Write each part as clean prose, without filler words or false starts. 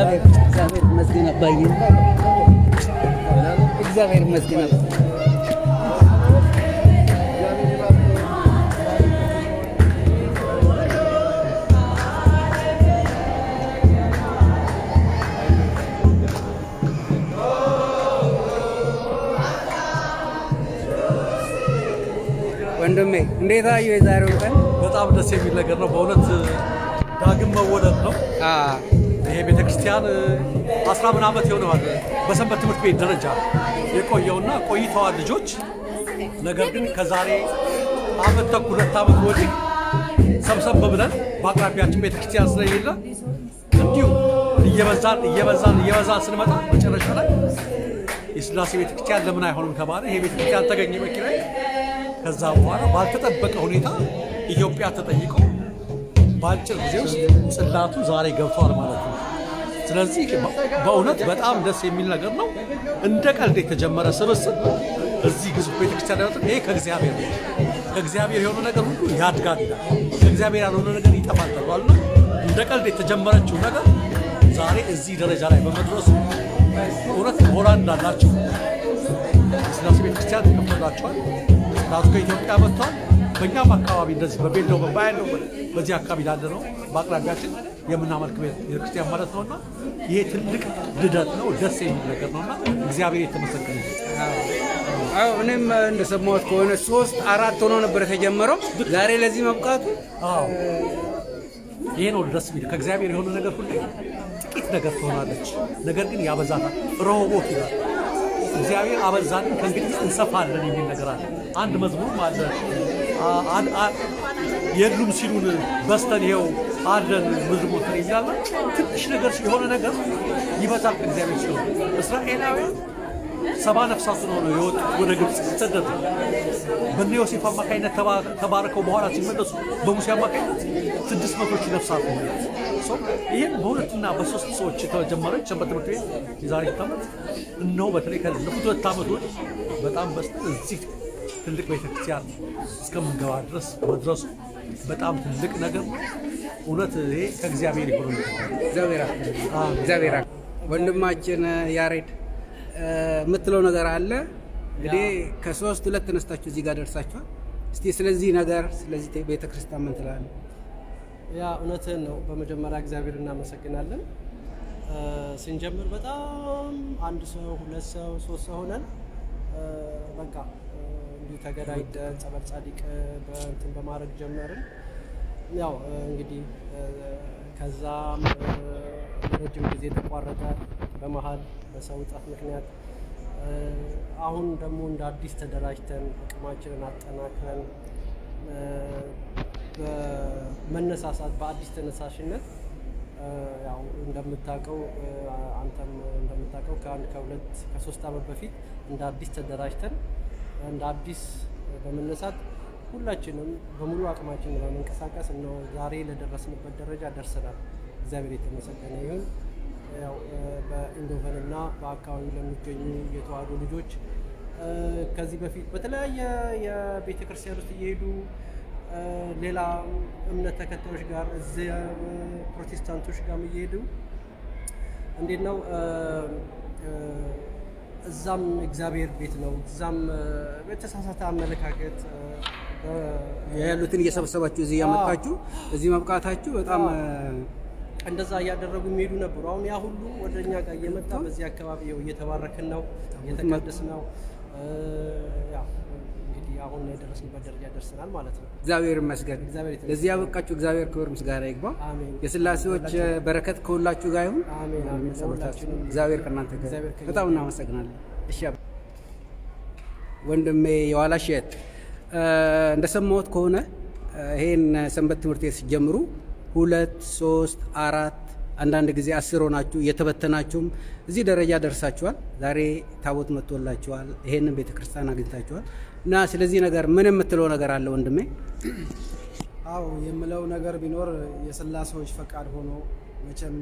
እግዚአብሔር ይመስገን አባዬ እግዚአብሔር ይመስገን ወንድሜ እንዴት አየሁ የዛሬው ቀን? በጣም ደስ የሚል ነገር ነው በእውነት ዳግም መወለድ ነው። ይሄ ቤተክርስቲያን 10 ምናምን ዓመት ይሆነዋል በሰንበት ትምህርት ቤት ደረጃ የቆየውና ቆይተዋል ልጆች። ነገር ግን ከዛሬ ዓመት ተኩል 2 ዓመት ወዲህ ሰብሰብ ብለን በአቅራቢያችን ቤተክርስቲያን ስለሌለ እንዲሁ እየበዛን ስንመጣ መጨረሻ ላይ የሥላሴ ቤተክርስቲያን ለምን አይሆንም ተባለ። ይሄ ቤተክርስቲያን ተገኘ በኪራይ። ከዛ በኋላ ባልተጠበቀ ሁኔታ ኢትዮጵያ ተጠይቆ በአጭር ጊዜ ውስጥ ጽላቱ ዛሬ ገብቷል ማለት ነው። ስለዚህ በእውነት በጣም ደስ የሚል ነገር ነው። እንደ ቀልድ የተጀመረ ስብስብ እዚህ ግዙፍ ቤተክርስቲያን ያወጣ ይሄ ከእግዚአብሔር ነው። ከእግዚአብሔር የሆነ ነገር ሁሉ ያድጋል ይላል፣ ከእግዚአብሔር ያልሆነ ነገር ይጠፋል ተብሏልና እንደ ቀልድ የተጀመረችው ነገር ዛሬ እዚህ ደረጃ ላይ በመድረሱ እውነት ሞራል እንዳላችሁ የሥላሴ ቤተክርስቲያን ተከፍቶላችኋል። ጽላቱ ከኢትዮጵያ መጥቷል። በእኛም አካባቢ እንደዚህ በቤሎ በባያለው በዚህ አካባቢ ላለ ነው በአቅራቢያችን የምናመልክ ቤተክርስቲያን ማለት ነውና ይሄ ትልቅ ልደት ነው። ደስ የሚል ነገር ነውና እግዚአብሔር የተመሰገነ ይሁን። እኔም እንደሰማሁት ከሆነ 3-4 ሆኖ ነበር የተጀመረው ዛሬ ለዚህ መብቃቱ ይሄ ነው ደስ የሚል። ከእግዚአብሔር የሆነ ነገር ሁሉ ጥቂት ነገር ትሆናለች፣ ነገር ግን ያበዛታል። ረሆቦት ይላል እግዚአብሔር አበዛን ከእንግዲህ እንሰፋለን የሚል ነገር አለ። አንድ መዝሙርም አለ የሉም ሲሉን በስተን ይኸው አለን ምድር ሞተር ይላል። ትንሽ ነገር የሆነ ነገር ይበዛል ከእግዚአብሔር ሲሆን እስራኤላውያን 70 ነፍሳት ነው የወጡት ወደ ግብፅ ሲሰደዱ በእነ ዮሴፍ አማካኝነት ተባረከው በኋላ ሲመለሱ በሙሴ አማካኝነት 600 ሺህ ነፍሳት ነው። ይህም በሁለትና በሶስት ሰዎች የተጀመረች ሰንበት ትምህርት ቤት የዛሬ ዓመት እነሆ በተለይ ካለፉት 2 ዓመቶች በጣም በስተን እዚህ ትልቅ ቤተክርስቲያን እስከምንገባ ድረስ መድረሱ በጣም ትልቅ ነገር ነው። እውነት ይሄ ከእግዚአብሔር ይሁን። እግዚአብሔር ወንድማችን ያሬድ የምትለው ነገር አለ እንግዲህ ከ3-2 ተነስታችሁ እዚህ ጋር ደርሳችኋል። እስቲ ስለዚህ ነገር ስለዚህ ቤተክርስቲያን ምን ትላለህ? ያ እውነትን ነው። በመጀመሪያ እግዚአብሔር እናመሰግናለን። ስንጀምር በጣም 1 ሰው 2 ሰው 3 ሰው ሆነን በቃ እንዲሁ ተገዳይደን ጸበል ጻዲቅ በእንትን በማድረግ ጀመርን። ያው እንግዲህ ከዛም ረጅም ጊዜ ተቋረጠ በመሃል በሰው እጥረት ምክንያት። አሁን ደግሞ እንደ አዲስ ተደራጅተን አቅማችንን አጠናክረን በመነሳሳት በአዲስ ተነሳሽነት ያው እንደምታውቀው አንተም እንደምታውቀው ከ2-3 ዓመት በፊት እንደ አዲስ ተደራጅተን እንደ አዲስ በመነሳት ሁላችንም በሙሉ አቅማችን በመንቀሳቀስ ነው ዛሬ ለደረስንበት ደረጃ ደርሰናል። እግዚአብሔር የተመሰገነ ይሁን። ያው በኢንዶቨን እና በአካባቢው ለሚገኙ የተዋህዶ ልጆች ከዚህ በፊት በተለያየ የቤተ ክርስቲያን ውስጥ እየሄዱ ሌላ እምነት ተከታዮች ጋር እዚህ ፕሮቴስታንቶች ጋር እየሄዱ እንዴት ነው እዛም እግዚአብሔር ቤት ነው እዛም በተሳሳተ አመለካከት ያሉትን እየሰበሰባችሁ እዚህ ያመጣችሁ እዚህ መብቃታችሁ በጣም እንደዛ እያደረጉ የሚሄዱ ነበሩ። አሁን ያ ሁሉ ወደኛ ጋር እየመጣ በዚህ አካባቢ እየተባረክን ነው እየተቀደስን ነው። ያው እንግዲህ አሁን የደረስንበት ደረጃ ደርሰናል ማለት ነው። እግዚአብሔር ይመስገን። ለዚህ ያበቃችሁ እግዚአብሔር ክብር ምስጋና ይግባ። አሜን። የሥላሴዎች በረከት ከሁላችሁ ጋር ይሁን። አሜን አሜን። እግዚአብሔር ከእናንተ ጋር በጣም እናመሰግናለን። እሺ ወንድሜ የዋላሸት እንደሰማሁት ከሆነ ይሄን ሰንበት ትምህርት ቤት ሲጀምሩ 2-3-4 አንዳንድ ጊዜ 10 ሆናችሁ እየተበተናችሁም እዚህ ደረጃ ደርሳችኋል። ዛሬ ታቦት መጥቶላችኋል። ይሄንን ቤተክርስቲያን አግኝታችኋል እና ስለዚህ ነገር ምን የምትለው ነገር አለ ወንድሜ? አዎ የምለው ነገር ቢኖር የሥላሴዎች ፈቃድ ሆኖ መቼም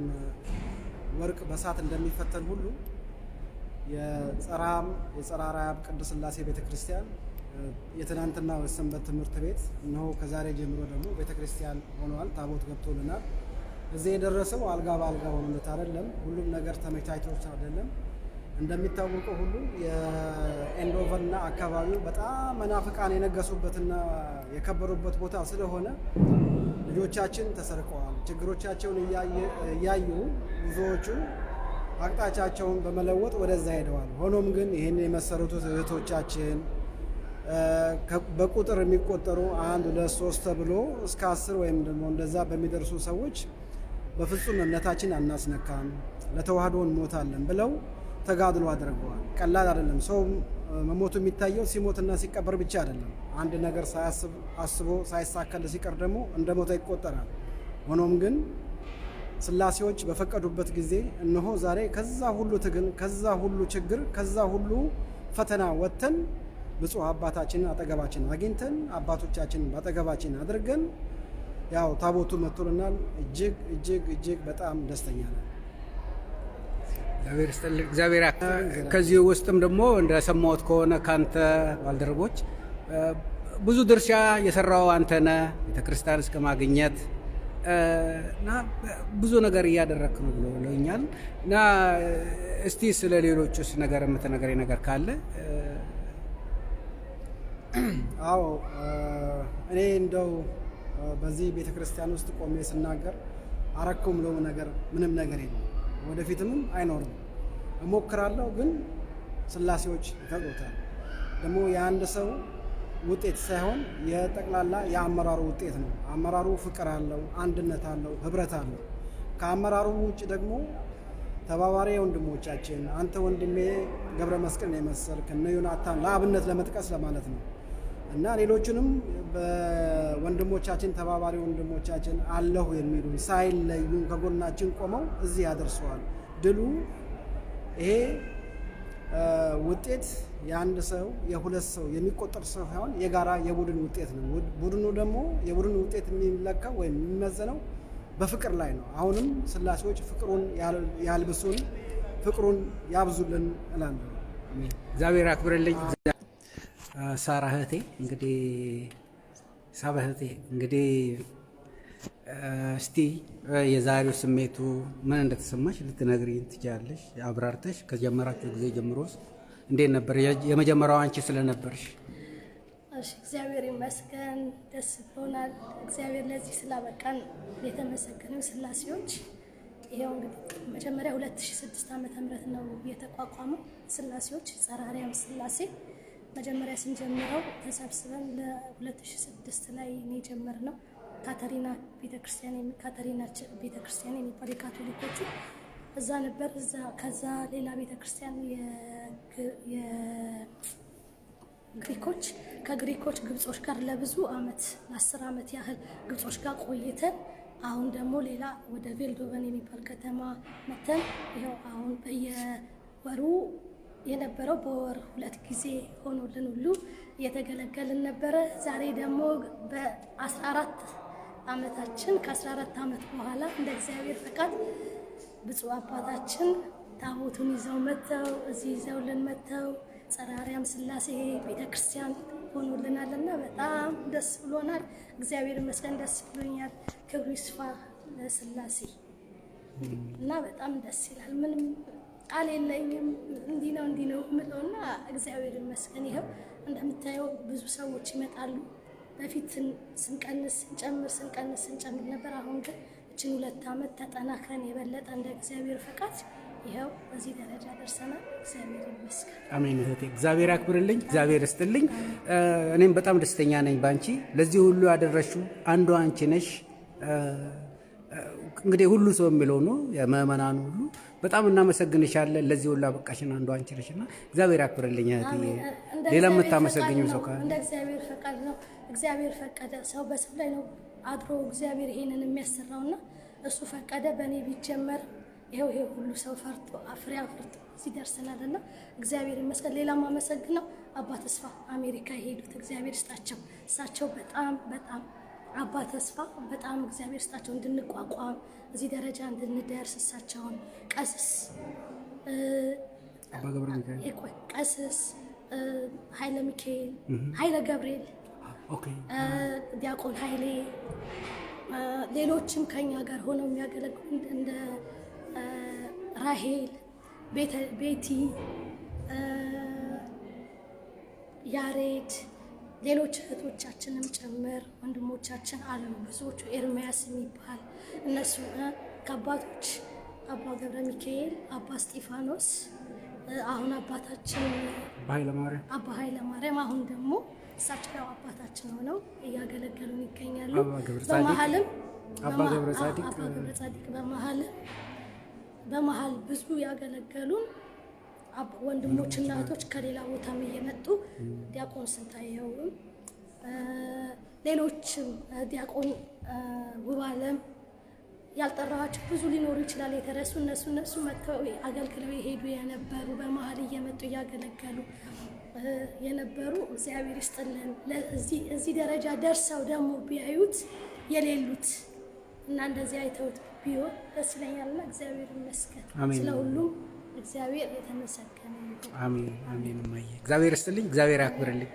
ወርቅ በሳት እንደሚፈተን ሁሉ የጸራ አርያም ቅድስት ሥላሴ ቤተክርስቲያን የትናንትና ሰንበት ትምህርት ቤት ነው ከዛሬ ጀምሮ ደግሞ ቤተክርስቲያን ሆኗል። ታቦት ገብቶልናል። እዚህ የደረሰው አልጋ በአልጋ ሆኖለት አይደለም። ሁሉም ነገር ተመቻችቶ አይደለም። እንደሚታወቀው ሁሉ የኤንዶቨርና አካባቢው በጣም መናፍቃን የነገሱበትና የከበሩበት ቦታ ስለሆነ ልጆቻችን ተሰርቀዋል። ችግሮቻቸውን እያዩ ብዙዎቹ አቅጣጫቸውን በመለወጥ ወደዛ ሄደዋል። ሆኖም ግን ይህን የመሰረቱት እህቶቻችን በቁጥር የሚቆጠሩ 1 2 3 ተብሎ እስከ 10 ወይም ደግሞ እንደዛ በሚደርሱ ሰዎች በፍጹም እምነታችን አናስነካም፣ ለተዋህዶ እንሞታለን ብለው ተጋድሎ አድርገዋል። ቀላል አይደለም። ሰው መሞቱ የሚታየው ሲሞትና ሲቀበር ብቻ አይደለም። አንድ ነገር አስቦ ሳይሳካል ሲቀር ደግሞ እንደ ሞተ ይቆጠራል። ሆኖም ግን ስላሴዎች በፈቀዱበት ጊዜ እነሆ ዛሬ ከዛ ሁሉ ትግል፣ ከዛ ሁሉ ችግር፣ ከዛ ሁሉ ፈተና ወጥተን ብፁዕ አባታችንን አጠገባችን አግኝተን አባቶቻችንን በአጠገባችን አድርገን ያው ታቦቱ መጥቶልናል። እጅግ እጅግ እጅግ በጣም ደስተኛ ነን። እግዚአብሔር ከዚህ ውስጥም ደግሞ እንደሰማሁት ከሆነ ካንተ ባልደረቦች ብዙ ድርሻ የሰራው አንተ ነህ፣ ቤተክርስቲያን እስከ ማግኘት እና ብዙ ነገር እያደረክ ነው ብሎኛል። እና እስቲ ስለ ሌሎቹስ ነገር የምትነግረኝ ነገር ካለ? አዎ እኔ እንደው በዚህ ቤተክርስቲያን ውስጥ ቆሜ ስናገር አረኩም ብለው ነገር ምንም ነገር የለም፣ ወደፊትም አይኖርም። እሞክራለሁ፣ ግን ስላሴዎች ይፈቅዱታል። ደግሞ የአንድ ሰው ውጤት ሳይሆን የጠቅላላ የአመራሩ ውጤት ነው። አመራሩ ፍቅር አለው፣ አንድነት አለው፣ ህብረት አለው። ከአመራሩ ውጭ ደግሞ ተባባሪ ወንድሞቻችን፣ አንተ ወንድሜ ገብረ መስቀልን የመሰልክ እነ ዮናታን ለአብነት ለመጥቀስ ለማለት ነው እና ሌሎቹንም በወንድሞቻችን ተባባሪ ወንድሞቻችን አለሁ የሚሉ ሳይለዩ ከጎናችን ቆመው እዚህ ያደርሰዋል። ድሉ ይሄ ውጤት የአንድ ሰው የሁለት ሰው የሚቆጠር ሰው ሳይሆን የጋራ የቡድን ውጤት ነው። ቡድኑ ደግሞ የቡድን ውጤት የሚለካው ወይም የሚመዘነው በፍቅር ላይ ነው። አሁንም ስላሴዎች ፍቅሩን ያልብሱን፣ ፍቅሩን ያብዙልን እላለሁ። እግዚአብሔር አክብርልኝ። ሳራ እህቴ እንግዲህ ሳባ እህቴ እንግዲህ እስቲ የዛሬው ስሜቱ ምን እንደተሰማሽ ልትነግሪኝ ትችያለሽ? አብራርተሽ ከጀመራችሁ ጊዜ ጀምሮስ እንዴት ነበር? የመጀመሪያው አንቺ ስለነበርሽ። እሺ፣ እግዚአብሔር ይመስገን፣ ደስ ብሎናል። እግዚአብሔር ለዚህ ስላበቃን የተመሰገኑ ስላሴዎች። ይሄው እንግዲህ መጀመሪያ 2006 ዓመተ ምህረት ነው የተቋቋመው ስላሴዎች ጸረ አርያም ስላሴ። መጀመሪያ ስንጀምረው ተሰብስበን ለ2006 ላይ ነው የጀመርነው። ካተሪና ቤተክርስቲያን የሚባል የካቶሊኮቹ እዛ ነበር። ከዛ ሌላ ቤተክርስቲያን የግሪኮች ከግሪኮች ግብጾች ጋር ለብዙ አመት ለ10 ዓመት ያህል ግብጾች ጋር ቆይተን አሁን ደግሞ ሌላ ወደ ቬልዶቨን የሚባል ከተማ መተን ይኸው አሁን በየወሩ የነበረው በወር 2 ጊዜ ሆኖልን ሁሉ እየተገለገልን ነበረ። ዛሬ ደግሞ በ14 ዓመታችን ከ14 ዓመት በኋላ እንደ እግዚአብሔር ፈቃድ ብፁዕ አባታችን ታቦቱን ይዘው መጥተው እዚህ ይዘውልን መጥተው ጸረ አርያም ስላሴ ቤተክርስቲያን ሆኖልናልና በጣም ደስ ብሎናል። እግዚአብሔር ይመስገን፣ ደስ ብሎኛል። ክብሩ ይስፋ ለስላሴ እና በጣም ደስ ይላል። ምንም ቃል የለኝም። እንዲህ ነው የምለውና እግዚአብሔር ይመስገን። ይኸው እንደምታየው ብዙ ሰዎች ይመጣሉ። በፊት ስንቀንስ ስንጨምር ነበር። አሁን ግን እችን 2 ዓመት ተጠናክረን የበለጠ እንደ እግዚአብሔር ፈቃድ ይኸው እዚህ ደረጃ ደርሰናል። እግዚአብሔር ይመስገን። አሜን። እህቴ እግዚአብሔር ያክብርልኝ፣ እግዚአብሔር ይስጥልኝ። እኔም በጣም ደስተኛ ነኝ ባንቺ። ለዚህ ሁሉ ያደረሽው አንዷ አንቺ ነሽ። እንግዲህ ሁሉ ሰው የሚለው ነው የምእመናኑ ሁሉ በጣም እናመሰግንሻለን። ለዚህ ሁሉ አበቃሽን አንዷ አንቺ ነሽና እግዚአብሔር ያክብርልኝ እህቴ። ሌላ የምታመሰግኘው ሰው ካለ? እንደ እግዚአብሔር ፈቃድ ነው። እግዚአብሔር ፈቀደ። ሰው በሰው ላይ ነው አድሮ እግዚአብሔር ይሄንን የሚያሰራውና እሱ ፈቀደ። በእኔ ቢጀመር ይሄው ሁሉ ሰው ፈርቶ አፍሬ አፍርቶ እዚህ ደርሰናልና እግዚአብሔር ይመስገን። ሌላ ማመሰግነው አባ ተስፋ አሜሪካ የሄዱት እግዚአብሔር ይስጣቸው። እሳቸው በጣም አባ ተስፋ በጣም እግዚአብሔር ይስጣቸው እንድንቋቋም እዚህ ደረጃ እንድንደርስ። እሳቸውን ቀስስ ኃይለ ሚካኤል፣ ኃይለ ገብርኤል፣ ዲያቆን ኃይሌ ሌሎችም ከኛ ጋር ሆነው የሚያገለግሉ እንደ ራሄል፣ ቤቲ፣ ያሬድ፣ ሌሎች እህቶቻችንም ጭምር ወንድሞቻችን አሉ ብዙዎቹ። ኤርሚያስ የሚባል እነሱ ከአባቶች አባ ገብረ ሚካኤል፣ አባ እስጢፋኖስ፣ አሁን አባታችን አባ ኃይለ ማርያም አሁን ደግሞ እሳቸው አባታችን ሆነው እያገለገሉን ይገኛሉ። በመሀልም አባ ገብረ ጻዲቅ በመሀል ብዙ ያገለገሉን ወንድሞችና እህቶች ከሌላ ቦታም እየመጡ ዲያቆን ስንታየውም ሌሎችም ዲያቆን ውባለም ያልጠራኋቸው ብዙ ሊኖሩ ይችላል የተረሱ እነሱ መጥተው አገልግለው የሄዱ የነበሩ በመሀል እየመጡ እያገለገሉ የነበሩ እግዚአብሔር ይስጥልን። እዚህ ደረጃ ደርሰው ደግሞ ቢያዩት የሌሉት እና እንደዚህ አይተውት ቢሆን ደስ ይለኛልና እግዚአብሔር ይመስገን። ስለሁሉም እግዚአብሔር የተመሰገነ ይሁን። አሜን አሜን። እማዬ እግዚአብሔር ይስጥልኝ፣ እግዚአብሔር ያክብርልኝ።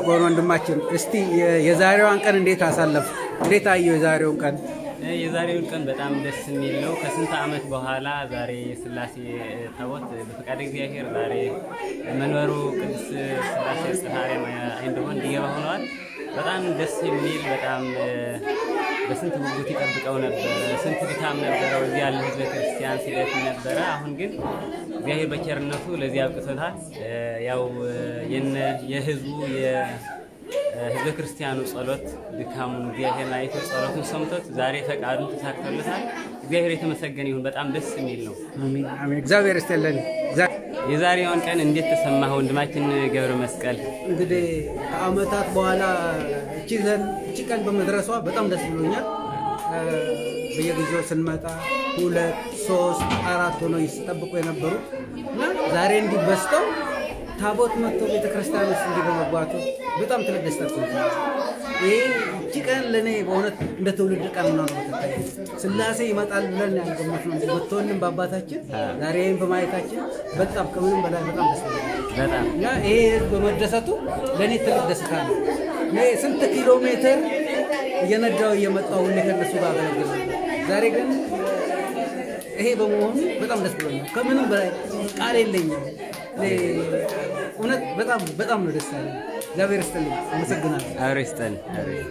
ዲያቆን ወንድማችን እስቲ የዛሬዋን ቀን እንዴት አሳለፉ? እንዴት አየው የዛሬውን ቀን? የዛሬውን ቀን በጣም ደስ የሚል ነው። ከስንት ዓመት በኋላ ዛሬ የሥላሴ ታቦት በፈቃደ እግዚአብሔር ዛሬ መንበሩ ቅዱስ ሥላሴ ጽሐሬማ እንደሆነ እንዲገባ ሆነዋል። በጣም ደስ የሚል በጣም በስንት ጉጉት ይጠብቀው ነበረ። ስንት ድካም ነበረው እዚህ ያለ ሕዝበ ክርስቲያን ሲደክም ነበረ። አሁን ግን እግዚአብሔር በቸርነቱ ለዚህ አብቅቶታል። ያው የህዝቡ የህዝበ ክርስቲያኑ ጸሎት ድካሙን እግዚአብሔር አይቶ ጸሎቱን ሰምቶት ዛሬ ፈቃዱን ተሳክቶለታል። እግዚአብሔር የተመሰገነ ይሁን። በጣም ደስ የሚል ነው። አሜን አሜን። እግዚአብሔር ይስጥልን። የዛሬውን ቀን እንዴት ተሰማህ ወንድማችን ገብረ መስቀል? እንግዲህ ከዓመታት በኋላ እቺ ቀን በመድረሷ በጣም ደስ ብሎኛል። በየጊዜው ስንመጣ 2፣ 3፣ 4 ሆነው ይጠብቁ የነበሩት እና ዛሬ እንዲህ በዝተው ታቦት መጥቶ ቤተክርስቲያን ውስጥ እንዲህ በመግባቱ በጣም ትልቅ ደስታ ተሰምቶኛል። እቺ ቀን ለእኔ በእውነት እንደ ትውልድ ቀን ነው የምትታይ። ሥላሴ ይመጣል ብለን ያልገመትነው መጥቶንም በአባታችን ዛሬ በማየታችን በጣም ከምንም በላይ በጣም ደስ በጣም እና ይሄ በመደሰቱ ለእኔ ትልቅ ደስታ ነው። እኔ ስንት ኪሎ ሜትር እየነዳው እየመጣሁ ሁሌ ከነሱ ጋር አገለግላለሁ። ዛሬ ግን ይሄ በመሆኑ በጣም ደስ ብሎኛል። ከምንም በላይ ቃል የለኝም። እውነት በጣም ነው ደስ ያለኝ። እግዚአብሔር ይስጥልኝ። አመሰግናለሁ። አብሮ ይስጠን።